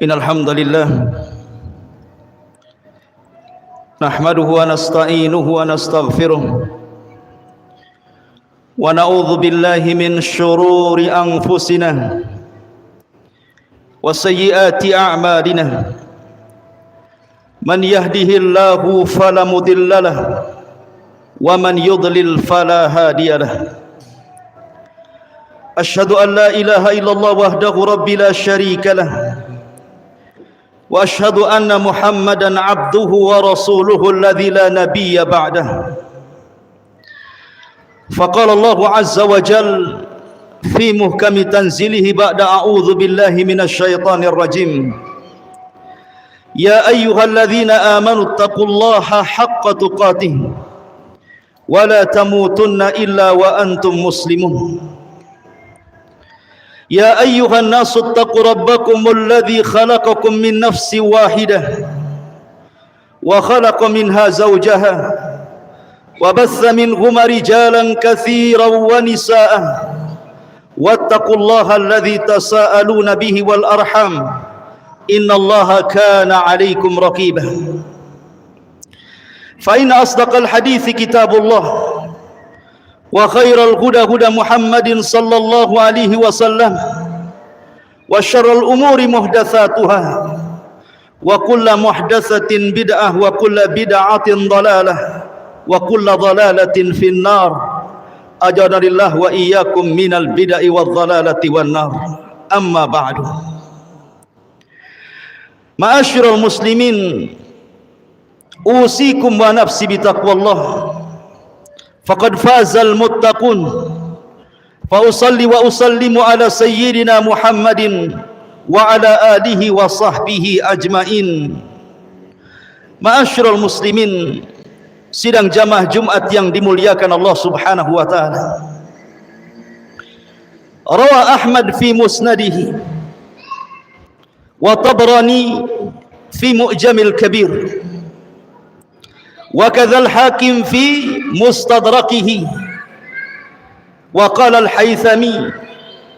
Innal hamdalillah nahmaduhu wa nasta'inuhu wa nastaghfiruh wa na'udzu billahi min shururi anfusina wa sayyiati a'malina. Man yahdihillahu fala mudilla lahu wa man yudlil fala hadiya lahu. Asyhadu an la ilaha illallah wahdahu rabbi la syarika lah wa asyhadu anna Muhammadan abduhu wa rasuluhu alladzi la nabiyya ba'dah. Faqala Allah azza wa jalla fi muhkami tanzilihi ba'da a'udzu billahi minasy syaithanir rajim. Ya ayyuhalladzina amanu taqullaha haqqa tuqatih wa la tamutunna illa wa antum muslimun. Ya ayyuhan nasu attaqu rabbakumul ladzi khalaqakum min nafsin wahidah wa khalaqa minha zawjaha wa batha minhuma rijalan katsiran wa nisaa wattaqullaha alladzi tasaaluna bihi wal arham innallaha kana 'alaikum raqiba. Fa inna asdaqal hadithi kitabullah wa khairal huda huda Muhammadin sallallahu alaihi wasallam wa syarrul umuri muhdatsatuha wa kullu muhdatsatin bid'ah wa kullu bid'atin dhalalah wa kullu dhalalatin finnar. Ajaranillah wa iyyakum minal bid'i wadh dhalalati wan nar. Amma ba'du. Ma'asyiral muslimin, usikum wa nafsi bitaqwallah. Faqad fazal muttaqun. Fa usalli wa usallimu ala sayyidina Muhammadin wa ala alihi wa sahbihi ajmain. Ma'asyiral muslimin, sidang jamaah Jumat yang dimuliakan Allah Subhanahu wa taala. Rawa Ahmad fi musnadihi wa Tabrani fi Mu'jamil Kabir wa kadzal Hakim fi Mustadrakihi wa qala al-Haythami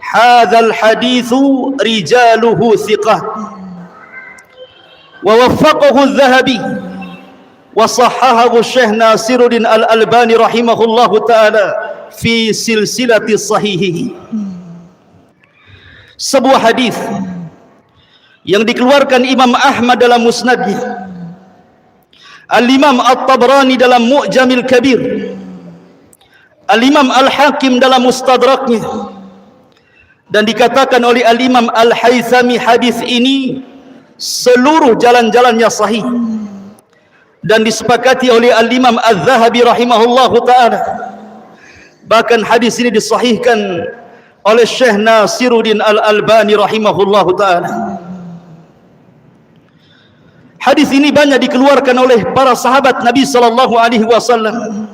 hadzal haditsu rijaluhu thiqat wa waffaqahu adh-Dhahabi wa sahhahahu Syekh Nasiruddin Al-Albani rahimahullahu taala fi silsilati sahihihi. Sebuah hadis yang dikeluarkan Imam Ahmad dalam musnadnya, Al-Imam At-Tabrani dalam Mu'jamil Kabir, Al-Imam Al-Hakim dalam Mustadraknya, dan dikatakan oleh Al-Imam Al-Haythami hadis ini seluruh jalan-jalannya sahih, dan disepakati oleh Al-Imam Al-Dhahabi rahimahullahu ta'ala. Bahkan hadis ini disahihkan oleh Syekh Nasiruddin Al-Albani rahimahullahu ta'ala. Hadis ini banyak dikeluarkan oleh para sahabat Nabi sallallahu alaihi wasallam.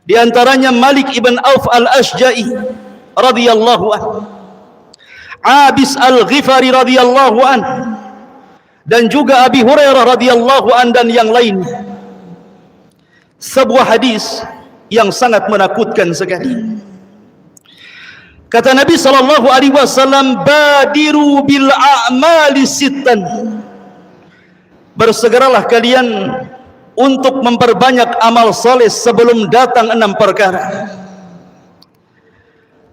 Di antaranya Malik ibn Auf al-Ashja'i radhiyallahu anhu, Abis al-Ghifari radhiyallahu anhu, dan juga Abi Hurairah radhiyallahu anhu dan yang lainnya. Sebuah hadis yang sangat menakutkan sekali. Kata Nabi sallallahu alaihi wasallam, badiru bil a'mali sittan. Bersegeralah kalian untuk memperbanyak amal saleh sebelum datang 6 perkara.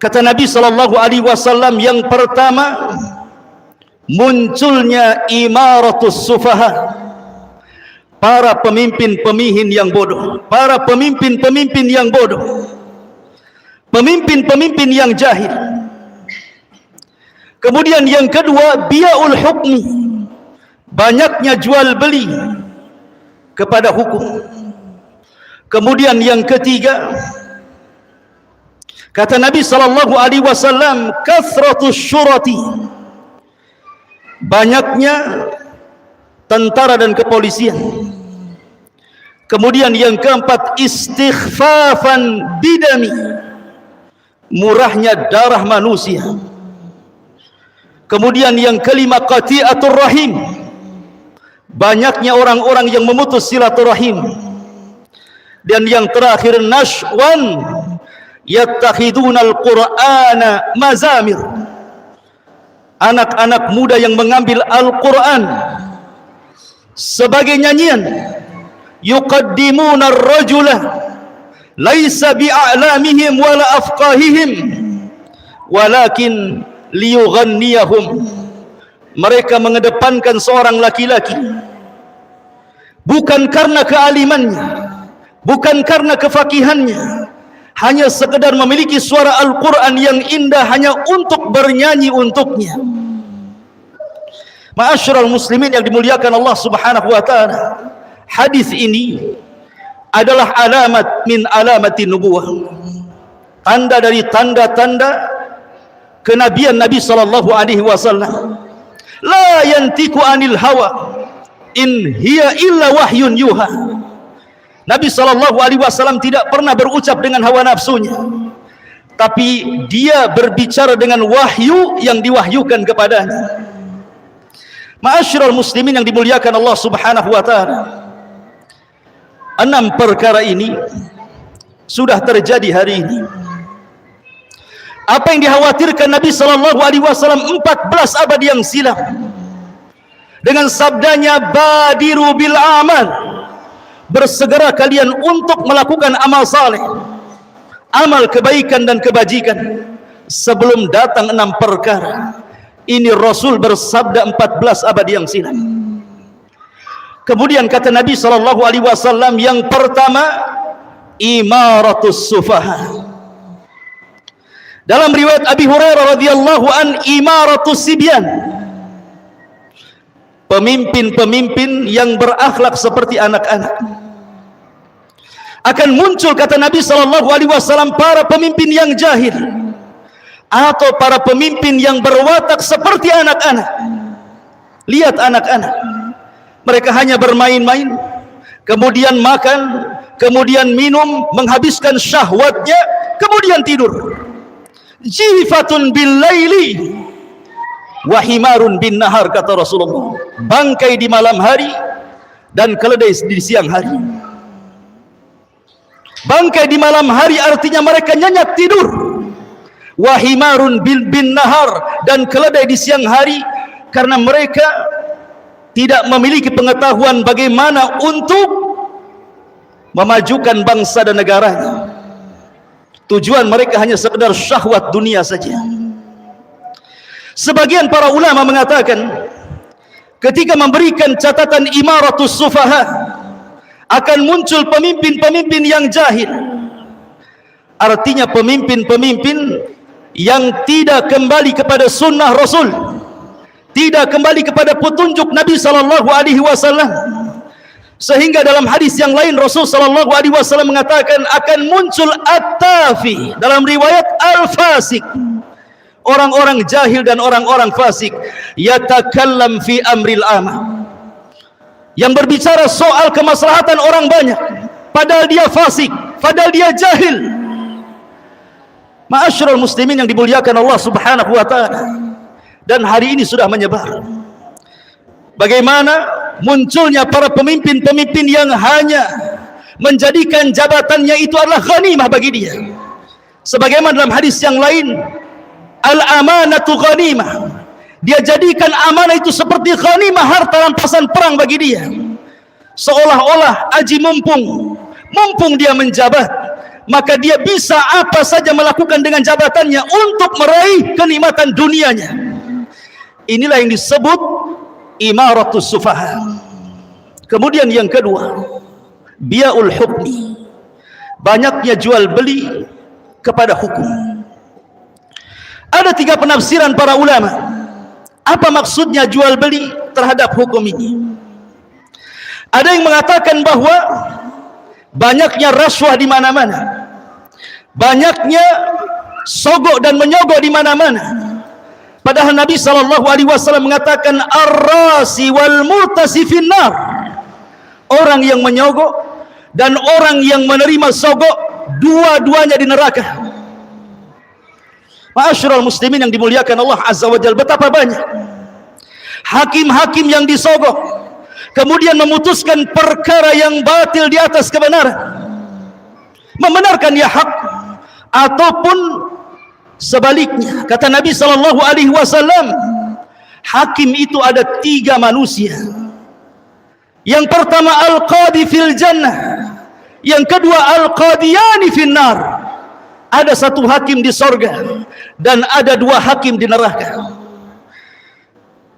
Kata Nabi sallallahu alaihi wasallam, yang pertama, munculnya imaratus sufaha, para pemimpin-pemimpin yang bodoh, para pemimpin-pemimpin yang bodoh, pemimpin-pemimpin yang jahil. Kemudian yang kedua, bi'ul hukmi, banyaknya jual beli kepada hukum. Kemudian yang ketiga, kata Nabi sallallahu alaihi wasallam, kathratus syurati, banyaknya tentara dan kepolisian. Kemudian yang keempat, istighfafan bidami, murahnya darah manusia. Kemudian yang kelima, qati'atur rahim, banyaknya orang-orang yang memutus silaturahim. Dan yang terakhir, nashwan yattakhidunal qur'ana mazamir, anak-anak muda yang mengambil Al-Quran sebagai nyanyian. Yuqaddimuna ar-rajula laisa bi'a'lamihim wala afqahihim walakin liyughanniyahum. Mereka mengedepankan seorang laki-laki bukan karena kealimannya, bukan karena kefakihannya, hanya sekedar memiliki suara Al-Quran yang indah hanya untuk bernyanyi untuknya. Ma'asyiral muslimin yang dimuliakan Allah Subhanahu wa ta'ala, hadis ini adalah alamat min alamati nubuwah, tanda dari tanda-tanda kenabian Nabi sallallahu alaihi wasallam. La yantiku anil hawa in hiya illa wahyun yuha. Nabi sallallahu alaihi wasallam tidak pernah berucap dengan hawa nafsunya, tapi dia berbicara dengan wahyu yang diwahyukan kepadanya. Ma'asyiral muslimin yang dimuliakan Allah Subhanahu wa ta'ala, 6 perkara ini sudah terjadi hari ini. Apa yang dikhawatirkan Nabi sallallahu alaihi wasallam 14 abad yang silam dengan sabdanya badiru bil amal, bersegera kalian untuk melakukan amal saleh, amal kebaikan dan kebajikan sebelum datang 6 perkara. Ini Rasul bersabda 14 abad yang silam. Kemudian kata Nabi sallallahu alaihi wasallam, yang pertama imaratus sufaha. Dalam riwayat Abi Hurairah radhiyallahu an, imaratus sibyan, pemimpin-pemimpin yang berakhlak seperti anak-anak. Akan muncul kata Nabi sallallahu alaihi wasallam para pemimpin yang jahil atau para pemimpin yang berwatak seperti anak-anak. Lihat anak-anak, mereka hanya bermain-main, kemudian makan, kemudian minum, menghabiskan syahwatnya, kemudian tidur. Jifatun bil laili wa himarun bin nahar, kata Rasulullah. Bangkai di malam hari dan keledai di siang hari. Bangkai di malam hari artinya mereka nyenyak tidur. Wa himarun bin nahar, dan keledai di siang hari karena mereka tidak memiliki pengetahuan bagaimana untuk memajukan bangsa dan negaranya. Tujuan mereka hanya sekedar syahwat dunia saja. Sebagian para ulama mengatakan, ketika memberikan catatan imaratus sufaha, akan muncul pemimpin-pemimpin yang jahil. Artinya pemimpin-pemimpin yang tidak kembali kepada sunnah Rasul, tidak kembali kepada petunjuk Nabi sallallahu alaihi wasallam. Sehingga dalam hadis yang lain Rasul sallallahu alaihi wasallam mengatakan akan muncul at-tafi, dalam riwayat al-fasik, orang-orang jahil dan orang-orang fasik, yatakallam fi amril amah, yang berbicara soal kemaslahatan orang banyak, padahal dia fasik, padahal dia jahil. Ma'asyiral muslimin yang dimuliakan Allah Subhanahu wa ta'ala, dan hari ini sudah menyebar. Bagaimana munculnya para pemimpin-pemimpin yang hanya menjadikan jabatannya itu adalah ghanimah bagi dia. Sebagaimana dalam hadis yang lain, al-amanatu ghanimah, dia jadikan amanah itu seperti ghanimah, harta rampasan perang bagi dia. Seolah-olah aji mumpung dia menjabat, maka dia bisa apa saja melakukan dengan jabatannya untuk meraih kenikmatan dunianya. Inilah yang disebut imaratus sufaha. Kemudian yang kedua, bia'ul hukmi, banyaknya jual beli kepada hukum. Ada 3 penafsiran para ulama. Apa maksudnya jual beli terhadap hukum ini? Ada yang mengatakan bahwa banyaknya rasuah di mana-mana, banyaknya sogok dan menyogok di mana-mana. Padahal Nabi sallallahu alaihi wasallam mengatakan ar-rasi wal murtasi finnar, orang yang menyogok dan orang yang menerima sogok dua-duanya di neraka. Ma'asyiral muslimin yang dimuliakan Allah azza wa jalla, betapa banyak hakim-hakim yang disogok kemudian memutuskan perkara yang batil di atas kebenaran, membenarkan ya hak, ataupun sebaliknya. Kata Nabi sallallahu alaihi wasallam, Hakim itu ada 3 manusia. Yang pertama al-qadi fil jannah, yang kedua al-qadiyani fil nar. Ada 1 hakim di sorga dan ada 2 hakim di neraka.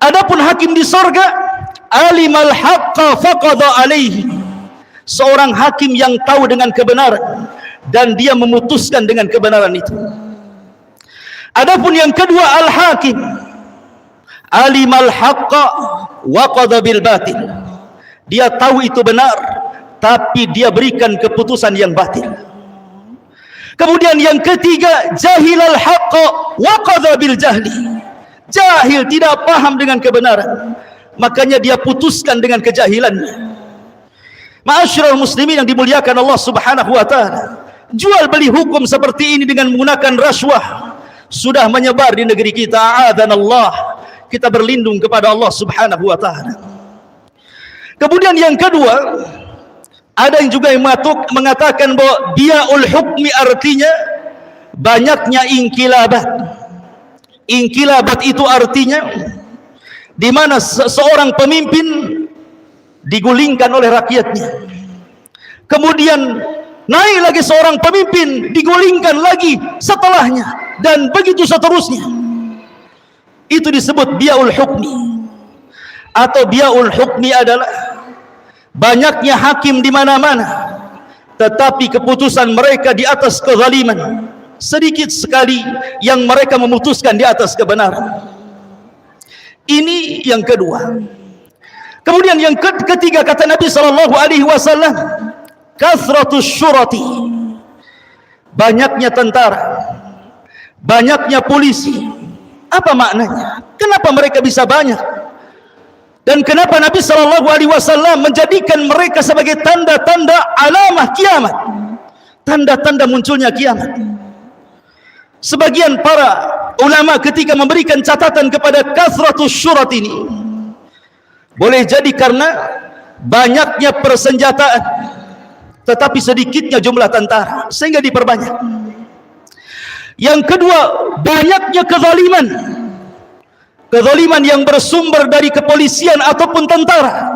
Adapun hakim di sorga, alimal haqqa faqada alaihi, seorang hakim yang tahu dengan kebenaran dan dia memutuskan dengan kebenaran itu. Adapun yang kedua al-hakim, alimal haqqa wa qada bil batil, dia tahu itu benar tapi dia berikan keputusan yang batil. Kemudian yang ketiga, jahilal haqqa wa qada bil jahli, jahil, tidak paham dengan kebenaran, makanya dia putuskan dengan kejahilannya. Ma'asyiral muslimin yang dimuliakan Allah Subhanahu wa taala, jual beli hukum seperti ini dengan menggunakan rasuah sudah menyebar di negeri kita. A'adzanallah, kita berlindung kepada Allah Subhanahu wa taala. Kemudian yang kedua, ada yang juga yang mengatakan bahwa bia'ul hukmi artinya banyaknya inqilabat. Inqilabat itu artinya di mana seorang pemimpin digulingkan oleh rakyatnya, kemudian naik lagi seorang pemimpin digulingkan lagi setelahnya, dan begitu seterusnya. Itu disebut bia'ul hukmi. Atau bia'ul hukmi adalah banyaknya hakim di mana-mana, tetapi keputusan mereka di atas kezaliman. Sedikit sekali yang mereka memutuskan di atas kebenaran. Ini yang kedua. Kemudian yang ketiga, kata Nabi SAW, kathratus syurati, banyaknya tentara, banyaknya polisi. Apa maknanya? Kenapa mereka bisa banyak? Dan kenapa Nabi SAW menjadikan mereka sebagai tanda-tanda alamah kiamat, tanda-tanda munculnya kiamat? Sebagian para ulama ketika memberikan catatan kepada kathratus syurat ini, boleh jadi karena banyaknya persenjataan tetapi sedikitnya jumlah tentara, sehingga diperbanyak. Yang kedua, banyaknya kezaliman, kezaliman yang bersumber dari kepolisian ataupun tentara.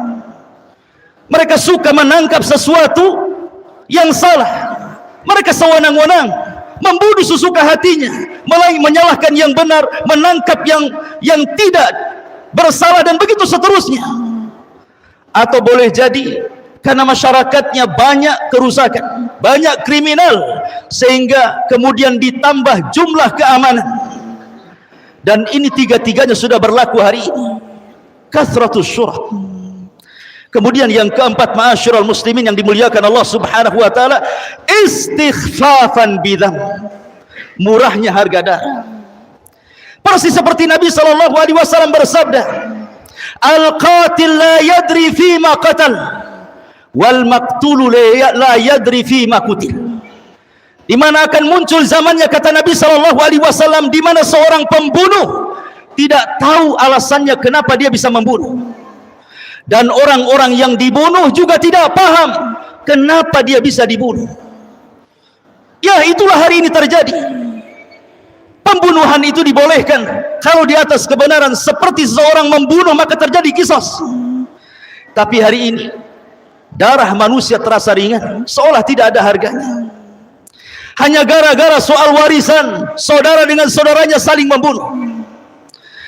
Mereka suka menangkap sesuatu yang salah, mereka sewenang-wenang membunuh sesuka hatinya, menyalahkan yang benar, menangkap yang tidak bersalah, dan begitu seterusnya. Atau boleh jadi karena masyarakatnya banyak kerusakan, banyak kriminal, sehingga kemudian ditambah jumlah keamanan. Dan ini tiga-tiganya sudah berlaku hari ini. Kathratus syurat. Kemudian yang keempat, ma'asyiral muslimin yang dimuliakan Allah Subhanahu wa taala, istighfafan bidzam, murahnya harga darah. Persis seperti Nabi SAW bersabda, al-qatil la yadri fima qatal wal maqtulu la yadri fima qutil. Di mana akan muncul zamannya, kata Nabi SAW, di mana seorang pembunuh tidak tahu alasannya kenapa dia bisa membunuh, dan orang-orang yang dibunuh juga tidak paham kenapa dia bisa dibunuh. Ya, itulah hari ini terjadi. Pembunuhan itu dibolehkan kalau di atas kebenaran, seperti seseorang membunuh maka terjadi qisas. Tapi hari ini darah manusia terasa ringan, seolah tidak ada harganya. Hanya gara-gara soal warisan, saudara dengan saudaranya saling membunuh.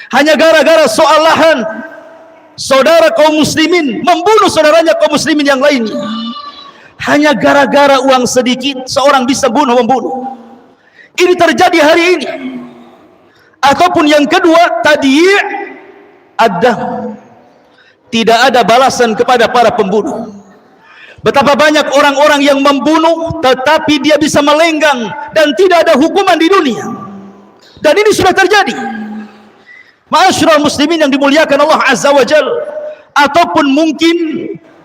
Hanya gara-gara soal lahan, saudara kaum muslimin membunuh saudaranya kaum muslimin yang lainnya. Hanya gara-gara uang sedikit, seorang bisa membunuh. Ini terjadi hari ini. Ataupun yang kedua, tadi' ad-dam, tidak ada balasan kepada para pembunuh. Betapa banyak orang-orang yang membunuh tetapi dia bisa melenggang dan tidak ada hukuman di dunia. Dan ini sudah terjadi. Ma'asyiral muslimin yang dimuliakan Allah Azza wa Jal. Ataupun mungkin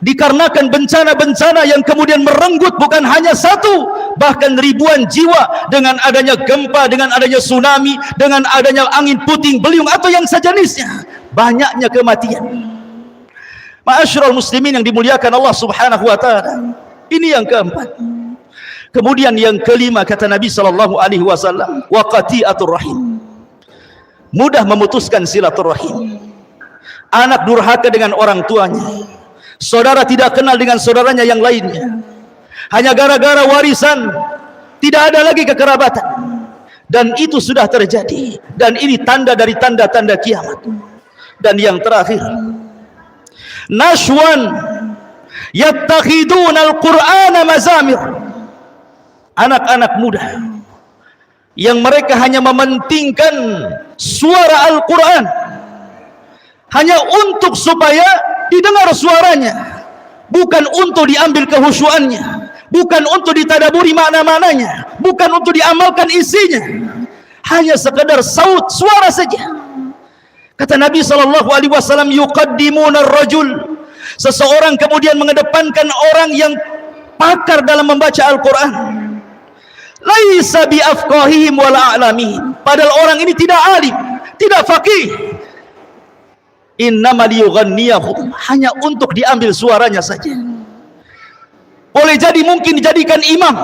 dikarenakan bencana-bencana yang kemudian merenggut bukan hanya satu, bahkan ribuan jiwa, dengan adanya gempa, dengan adanya tsunami, dengan adanya angin puting beliung atau yang sejenisnya, banyaknya kematian. Ma'asyiral muslimin yang dimuliakan Allah Subhanahu wa taala. Ini yang keempat. Kemudian yang kelima, kata Nabi sallallahu alaihi wasallam, wa qati'atur rahim, mudah memutuskan silaturahim. Anak durhaka dengan orang tuanya, saudara tidak kenal dengan saudaranya yang lainnya, hanya gara-gara warisan, tidak ada lagi kekerabatan. Dan itu sudah terjadi, dan ini tanda dari tanda-tanda kiamat. Dan yang terakhir, nashwan yattakhiduna al-Qur'ana mazamir. Anak-anak muda yang mereka hanya mementingkan suara Al-Quran, hanya untuk supaya didengar suaranya, bukan untuk diambil kehusuannya, bukan untuk ditadaburi makna-maknanya, bukan untuk diamalkan isinya, hanya sekadar saut suara saja. Kata Nabi SAW, yuqaddimuna ar-rajul, seseorang kemudian mengedepankan orang yang pakar dalam membaca Al-Quran, laisa biafqahihim wala a'lamihim, padahal orang ini tidak alim, tidak faqih, innamal yughanniyahum, hanya untuk diambil suaranya saja. Boleh jadi mungkin dijadikan imam,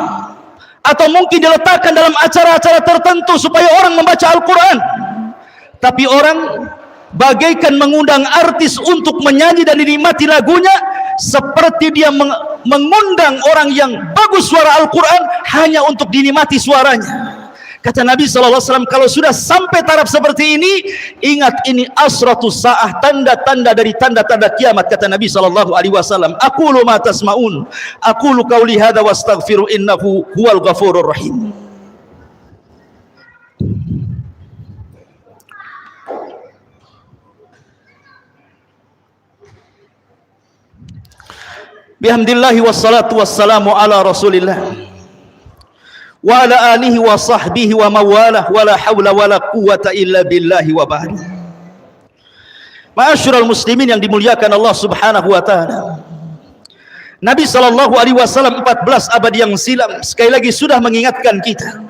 atau mungkin diletakkan dalam acara-acara tertentu supaya orang membaca Al-Quran, tapi orang bagaikan mengundang artis untuk menyanyi dan dinikmati lagunya, seperti dia mengundang orang yang bagus suara Al-Quran hanya untuk dinikmati suaranya. Kata Nabi SAW, kalau sudah sampai taraf seperti ini, ingat ini asratus sa'ah, tanda-tanda dari tanda-tanda kiamat. Kata Nabi SAW, aqulu ma tasma'un, aqulu qawli hadha wastaghfiru innahu huwal ghafurur rahim. Bihamdillahi wassalatu wassalamu ala rasulillah wa ala alihi wa sahbihi wa mawalah wa la hawla wa la quwata illa billahi wa ba'd. Ma'asyiral muslimin yang dimuliakan Allah subhanahu wa ta'ala, Nabi SAW 14 abad yang silam sekali lagi sudah mengingatkan kita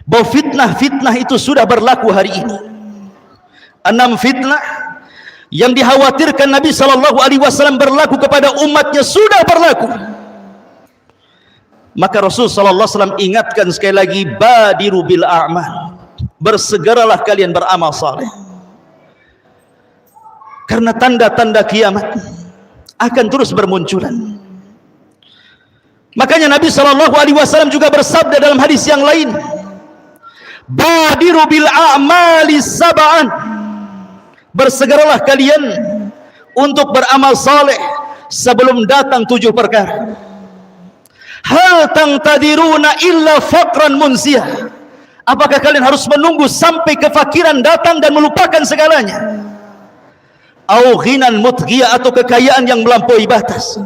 bahwa fitnah-fitnah itu sudah berlaku hari ini. 6 fitnah yang dikhawatirkan Nabi SAW berlaku kepada umatnya sudah berlaku. Maka Rasul SAW ingatkan sekali lagi, badiru bil a'mal, bersegeralah kalian beramal saleh, karena tanda-tanda kiamat akan terus bermunculan. Makanya Nabi SAW juga bersabda dalam hadis yang lain, badiru bil a'mali sab'an, bersegeralah kalian untuk beramal saleh sebelum datang 7 perkara. Hal tangtadiruna illa faqran munsiyah, apakah kalian harus menunggu sampai kefakiran datang dan melupakan segalanya? Au ghinan mutghiyah, atau kekayaan yang melampaui batas?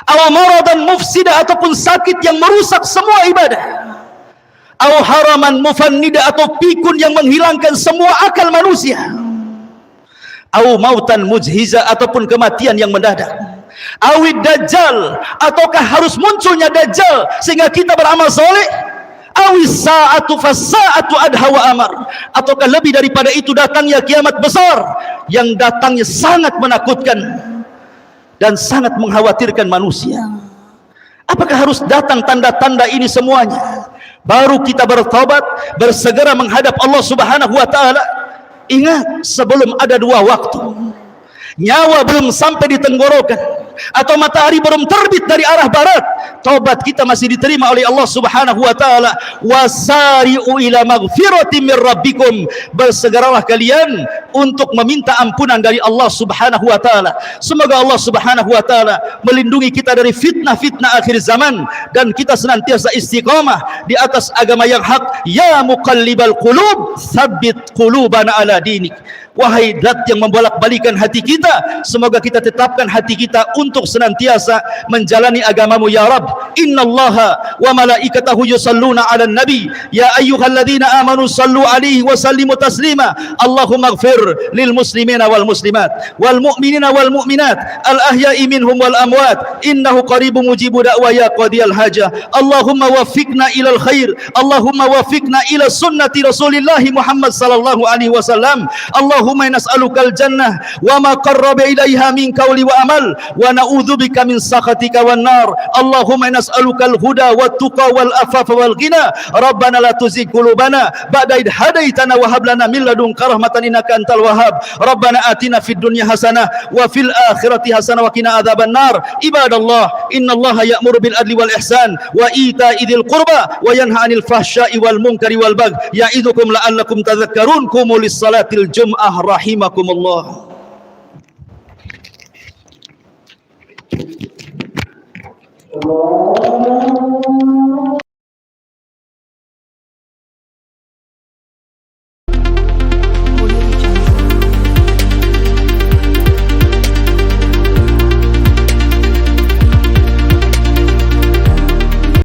Au maradan mufsidah, ataupun sakit yang merusak semua ibadah? Au haraman mufannida, atau pikun yang menghilangkan semua akal manusia? Au mautan mujhiza, ataupun kematian yang mendadak? Awid dajjal, ataukah harus munculnya dajjal sehingga kita beramal soleh? Awis sa'atu fasa'atu adha wa amar, ataukah lebih daripada itu datangnya kiamat besar yang datangnya sangat menakutkan dan sangat mengkhawatirkan manusia? Apakah harus datang tanda-tanda ini semuanya baru kita bertobat, bersegera menghadap Allah Subhanahu wa ta'ala? Ingat, sebelum ada 2 waktu, nyawa belum sampai di tenggorokan, atau matahari belum terbit dari arah barat, taubat kita masih diterima oleh Allah Subhanahu wa ta'ala. Wasari'u ila maghfiratin min rabbikum, bersegeralah kalian untuk meminta ampunan dari Allah Subhanahu wa ta'ala. Semoga Allah Subhanahu wa ta'ala melindungi kita dari fitnah-fitnah akhir zaman, dan kita senantiasa istiqamah di atas agama yang hak. Ya muqallibal qulub, tsabbit qulubana ala dinik. Wahai zat yang membolak-balikan hati kita, semoga kita tetapkan hati kita untuk senantiasa menjalani agamamu ya Rabb. Innallaha wa malaikatahu yusalluna 'alan nabi ya ayyuhalladzina amanu sallu 'alaihi wa sallimu taslima. Allahumma ighfir lil muslimina wal muslimat wal mu'minina wal mu'minat al ahya'i minhum wal amwat innahu qaribun mujibud da'wa ya qadiyal hajah. Allahumma waffiqna ilal khair, Allahumma waffiqna ila sunnati Rasulillah Muhammad sallallahu alaihi wasallam. Allahumma nas'alukal jannah الجنة وما قرب إليها من قول وعمل ونعوذ بك من سخطك والنار اللهم نسألك الهدى والتقى والعفاف والغنى ربنا لا تزغ قلوبنا بعد إذ هديتنا وهب لنا من لدنك رحمة إنك أنت الوهاب ربنا آتنا في الدنيا حسنة وفي الآخرة حسنة وقنا عذاب النار عباد الله إن الله يأمر بالعدل والإحسان وإيتاء ذي القربى وينهى عن الفحشاء والمنكر والبغي يعظكم لعلكم تذكرون قوموا للصلاة الجمعة رحمكم الله. Allah